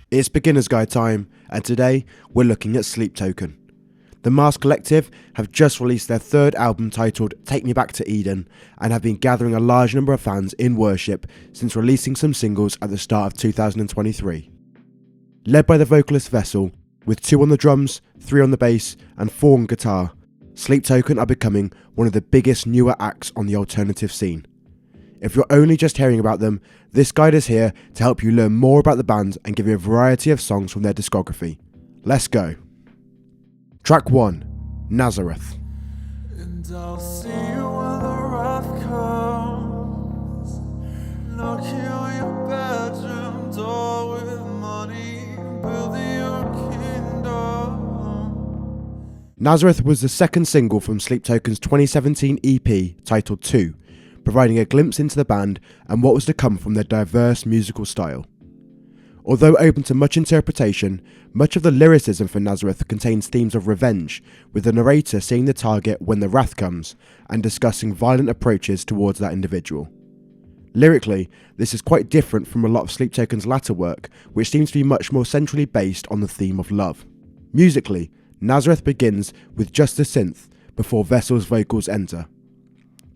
It's beginner's guide time, and today we're looking at Sleep Token. The Mars Collective have just released their third album titled Take Me Back to Eden, and have been gathering a large number of fans in worship since releasing some singles at the start of 2023. Led by the vocalist Vessel, with 2 on the drums, 3 on the bass and 4 on guitar, Sleep Token are becoming one of the biggest newer acts on the alternative scene. If you're only just hearing about them, this guide is here to help you learn more about the band and give you a variety of songs from their discography. Let's go. Track 1, Nazareth. And I'll see you when the wrath comes, knocking on your bedroom door with money, building your kingdom. Nazareth was the second single from Sleep Token's 2017 EP titled 2, providing a glimpse into the band and what was to come from their diverse musical style. Although open to much interpretation, much of the lyricism for Nazareth contains themes of revenge, with the narrator seeing the target when the wrath comes and discussing violent approaches towards that individual. Lyrically, this is quite different from a lot of Sleep Token's latter work, which seems to be much more centrally based on the theme of love. Musically, Nazareth begins with just a synth before Vessel's vocals enter.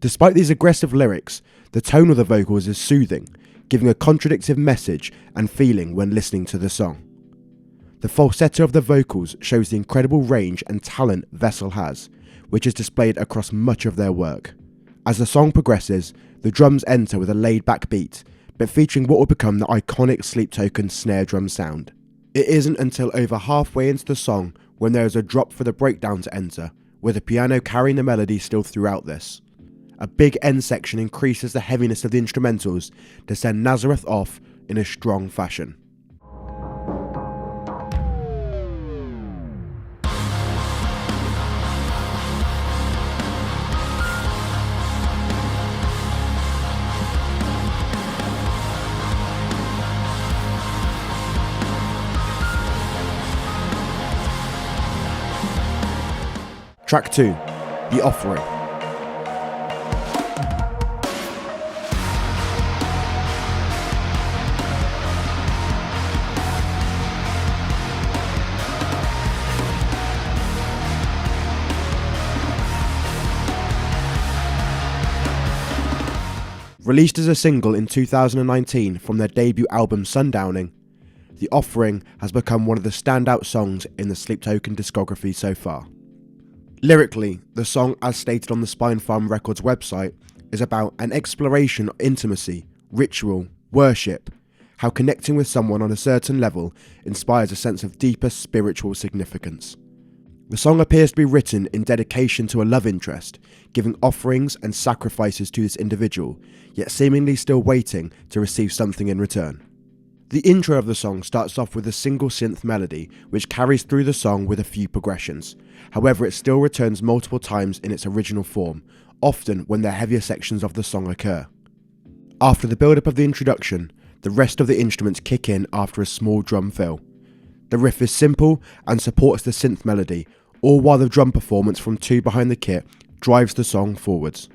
Despite these aggressive lyrics, the tone of the vocals is soothing, giving a contradictive message and feeling when listening to the song. The falsetto of the vocals shows the incredible range and talent Vessel has, which is displayed across much of their work. As the song progresses, the drums enter with a laid-back beat, but featuring what will become the iconic Sleep Token snare drum sound. It isn't until over halfway into the song when there is a drop for the breakdown to enter, with the piano carrying the melody still throughout this. A big end section increases the heaviness of the instrumentals to send Nazareth off in a strong fashion. Track 2, The Offering. Released as a single in 2019 from their debut album Sundowning, The Offering has become one of the standout songs in the Sleep Token discography so far. Lyrically, the song, as stated on the Spine Farm Records website, is about an exploration of intimacy, ritual, worship, how connecting with someone on a certain level inspires a sense of deeper spiritual significance. The song appears to be written in dedication to a love interest, giving offerings and sacrifices to this individual, yet seemingly still waiting to receive something in return. The intro of the song starts off with a single synth melody, which carries through the song with a few progressions. However, it still returns multiple times in its original form, often when the heavier sections of the song occur. After the build-up of the introduction, the rest of the instruments kick in after a small drum fill. The riff is simple and supports the synth melody, all while the drum performance from 2 behind the kit drives the song forwards.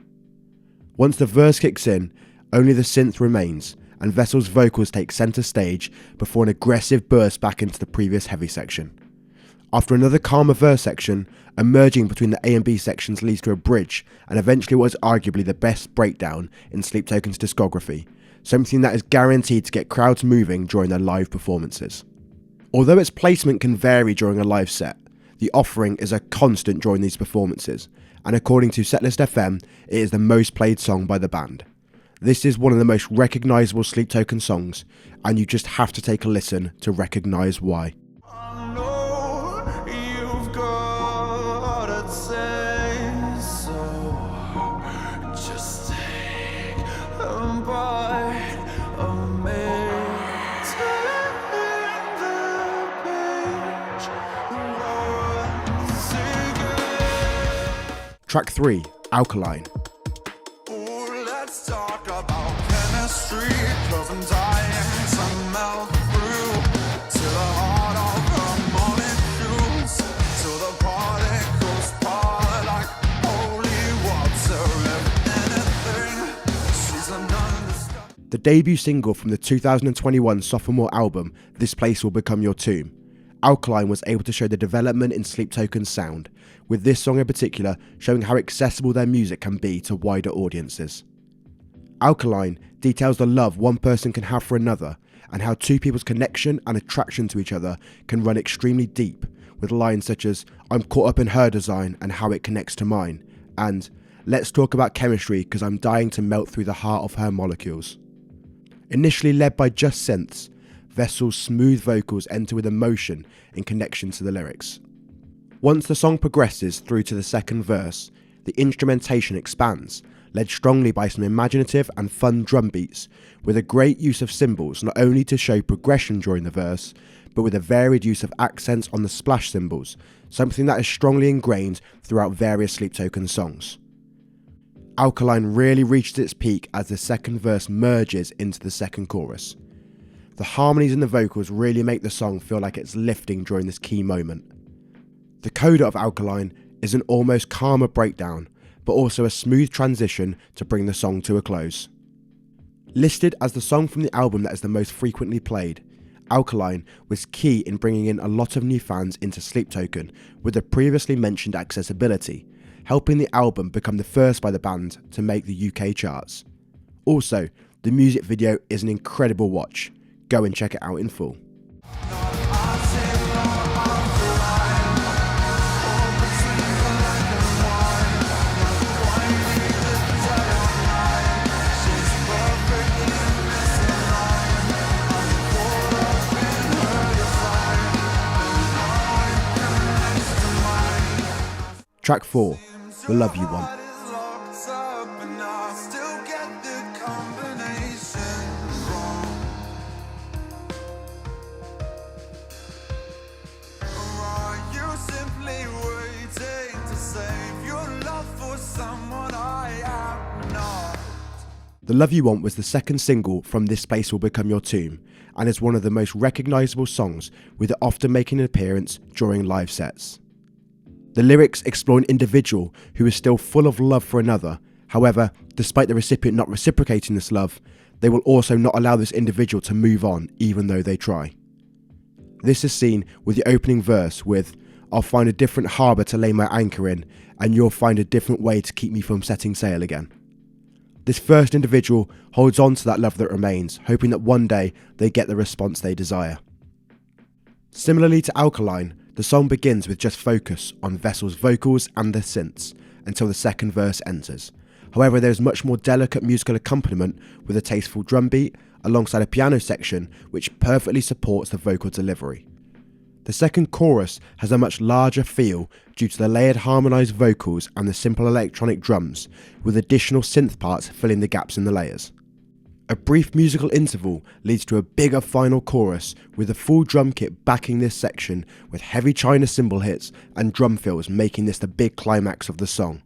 Once the verse kicks in, only the synth remains, and Vessel's vocals take centre stage before an aggressive burst back into the previous heavy section. After another calmer verse section, a merging between the A and B sections leads to a bridge, and eventually what is arguably the best breakdown in Sleep Token's discography, something that is guaranteed to get crowds moving during their live performances. Although its placement can vary during a live set, The Offering is a constant during these performances, and according to Setlist FM, it is the most played song by the band. This is one of the most recognisable Sleep Token songs, and you just have to take a listen to recognise why. I know you've got a taste, so just take a bite of me. Turn the page once again. Track 3, Alkaline. Ooh, let's talk about chemistry, 'cause I'm dying to melt through to the heart of the molecules, to the particles part like holy water. If anything, she's an understand. The debut single from the 2021 sophomore album, This Place Will Become Your Tomb, Alkaline was able to show the development in Sleep Token's sound, with this song in particular showing how accessible their music can be to wider audiences. Alkaline details the love one person can have for another, and how two people's connection and attraction to each other can run extremely deep, with lines such as, "I'm caught up in her design and how it connects to mine," and "Let's talk about chemistry because I'm dying to melt through the heart of her molecules." Initially led by just synths, Vessel's smooth vocals enter with emotion in connection to the lyrics. Once the song progresses through to the second verse, the instrumentation expands, led strongly by some imaginative and fun drum beats, with a great use of cymbals not only to show progression during the verse, but with a varied use of accents on the splash cymbals, something that is strongly ingrained throughout various Sleep Token songs. Alkaline really reaches its peak as the second verse merges into the second chorus. The harmonies in the vocals really make the song feel like it's lifting during this key moment. The coda of Alkaline is an almost calmer breakdown, but also a smooth transition to bring the song to a close. Listed as the song from the album that is the most frequently played, Alkaline was key in bringing in a lot of new fans into Sleep Token with the previously mentioned accessibility, helping the album become the first by the band to make the UK charts. Also, the music video is an incredible watch. Go and check it out in full. Track 4, The Love You Want. The Love You Want was the second single from This Place Will Become Your Tomb, and is one of the most recognisable songs, with it often making an appearance during live sets. The lyrics explore an individual who is still full of love for another. However, despite the recipient not reciprocating this love, they will also not allow this individual to move on even though they try. This is seen with the opening verse with, "I'll find a different harbour to lay my anchor in, and you'll find a different way to keep me from setting sail again." This first individual holds on to that love that remains, hoping that one day they get the response they desire. Similarly to Alkaline, the song begins with just focus on Vessel's vocals and the synths until the second verse enters. However, there is much more delicate musical accompaniment with a tasteful drum beat alongside a piano section which perfectly supports the vocal delivery. The second chorus has a much larger feel due to the layered harmonised vocals and the simple electronic drums, with additional synth parts filling the gaps in the layers. A brief musical interval leads to a bigger final chorus, with the full drum kit backing this section, with heavy China cymbal hits and drum fills making this the big climax of the song.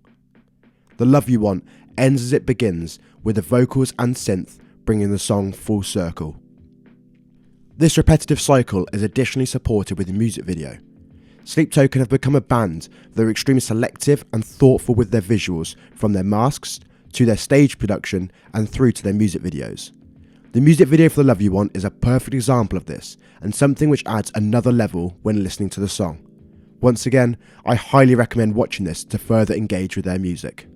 The Love You Want ends as it begins, with the vocals and synth bringing the song full circle. This repetitive cycle is additionally supported with the music video. Sleep Token have become a band that are extremely selective and thoughtful with their visuals, from their masks to their stage production and through to their music videos. The music video for The Love You Want is a perfect example of this, and something which adds another level when listening to the song. Once again, I highly recommend watching this to further engage with their music.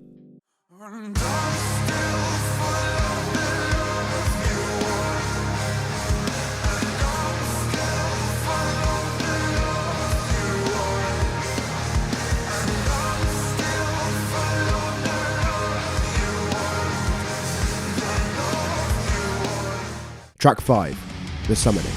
Track 5, The Summoning.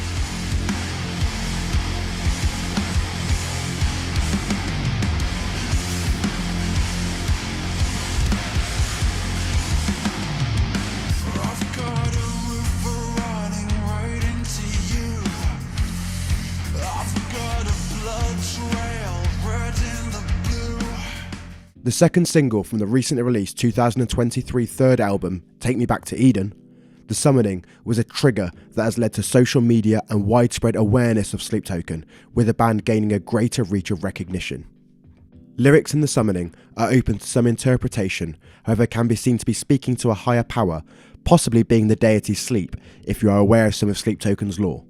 The second single from the recently released 2023 third album, Take Me Back to Eden, The Summoning was a trigger that has led to social media and widespread awareness of Sleep Token, with the band gaining a greater reach of recognition. Lyrics in The Summoning are open to some interpretation, however can be seen to be speaking to a higher power, possibly being the deity Sleep if you are aware of some of Sleep Token's lore.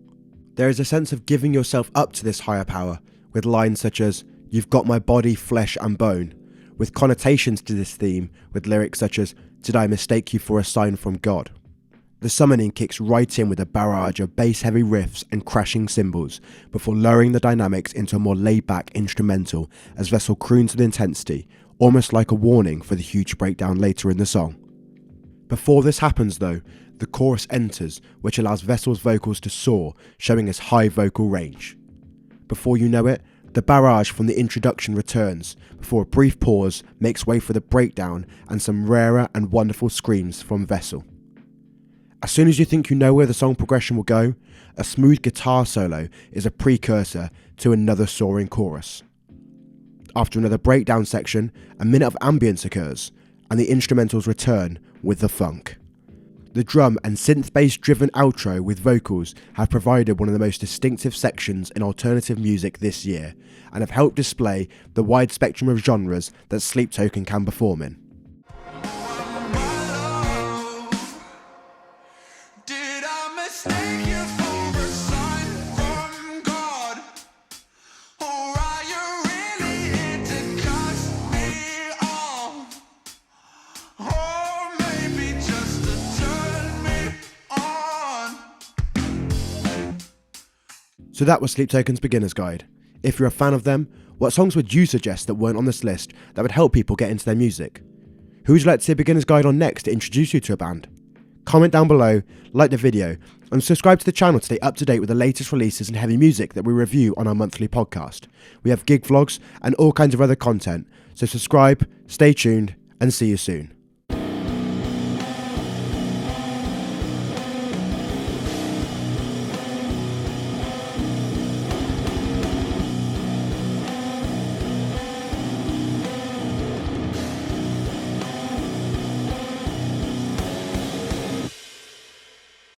There is a sense of giving yourself up to this higher power, with lines such as, "You've got my body, flesh and bone," with connotations to this theme with lyrics such as, "Did I mistake you for a sign from God?" The summoning kicks right in with a barrage of bass-heavy riffs and crashing cymbals before lowering the dynamics into a more laid-back instrumental as Vessel croons with intensity, almost like a warning for the huge breakdown later in the song. Before this happens though, the chorus enters, which allows Vessel's vocals to soar, showing his high vocal range. Before you know it, the barrage from the introduction returns, before a brief pause makes way for the breakdown and some rarer and wonderful screams from Vessel. As soon as you think you know where the song progression will go, a smooth guitar solo is a precursor to another soaring chorus. After another breakdown section, a minute of ambience occurs, and the instrumentals return with the funk. The drum and synth-bass driven outro with vocals have provided one of the most distinctive sections in alternative music this year, and have helped display the wide spectrum of genres that Sleep Token can perform in. So that was Sleep Token's Beginner's Guide. If you're a fan of them, what songs would you suggest that weren't on this list that would help people get into their music? Who would you like to see a beginner's guide on next to introduce you to a band? Comment down below, like the video, and subscribe to the channel to stay up to date with the latest releases and heavy music that we review on our monthly podcast. We have gig vlogs and all kinds of other content, so subscribe, stay tuned, and see you soon.